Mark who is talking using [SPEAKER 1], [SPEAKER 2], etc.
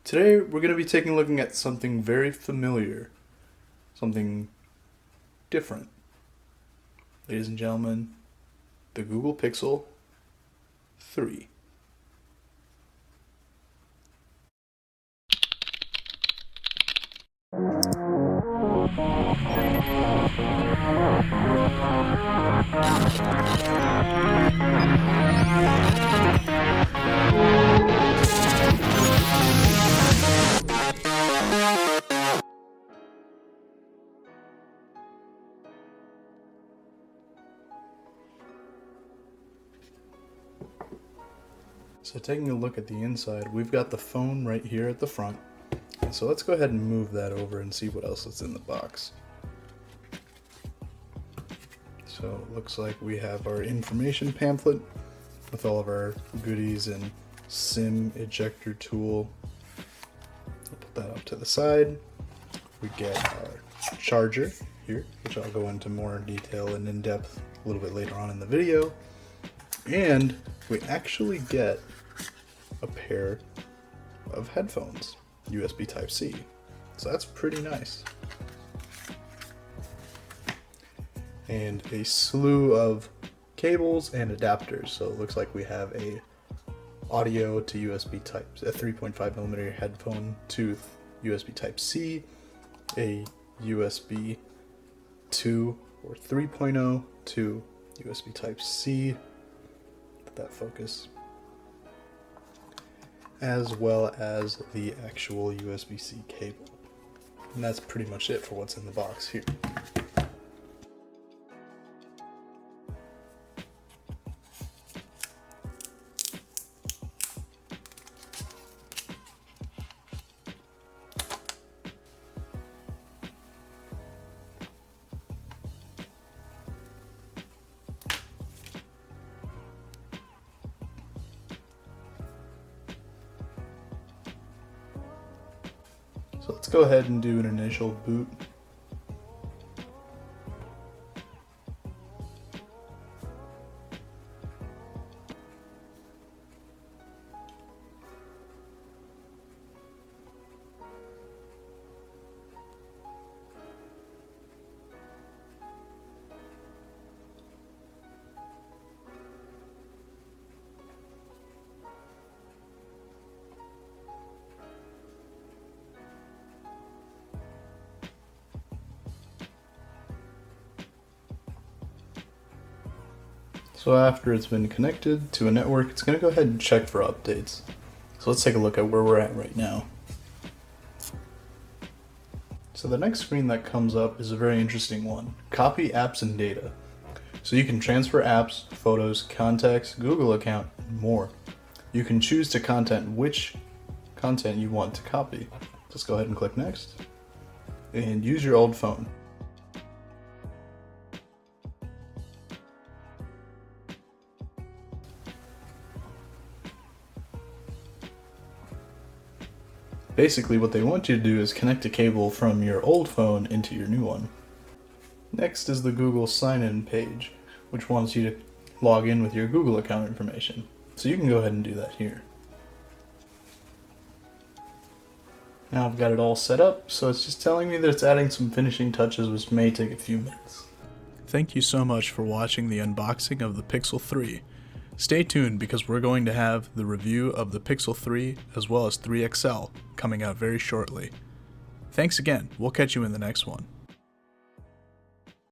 [SPEAKER 1] Today we're going to be taking a look at something very familiar, something different. Ladies and gentlemen, the Google Pixel 3. So taking a look at the inside, we've got the phone right here at the front. So let's go ahead and move that over and see what else is in the box. So it looks like we have our information pamphlet with all of our goodies and SIM ejector tool. I'll put that up to the side. We get our charger here, which I'll go into more detail and in depth a little bit later on in the video. And we actually get a pair of headphones, USB Type-C. So that's pretty nice. And a slew of cables and adapters. So it looks like we have a audio to USB Type, a 3.5mm headphone to USB Type-C, a USB 2 or 3.0 to USB Type-C. Let that focus. As well as the actual USB-C cable. And that's pretty much it for what's in the box here. So let's go ahead and do an initial boot. So after it's been connected to a network, it's going to go ahead and check for updates. So let's take a look at where we're at right now. So the next screen that comes up is a very interesting one. Copy apps and data. So you can transfer apps, photos, contacts, Google account, and more. You can choose to content which content you want to copy. Let's go ahead and click next. And use your old phone. Basically what they want you to do is connect a cable from your old phone into your new one. Next is the Google sign-in page, which wants you to log in with your Google account information. So you can go ahead and do that here. Now I've got it all set up, so it's just telling me that it's adding some finishing touches, which may take a few minutes. Thank you so much for watching the unboxing of the Pixel 3. Stay tuned because we're going to have the review of the Pixel 3 as well as 3 XL coming out very shortly. Thanks again, we'll catch you in the next one.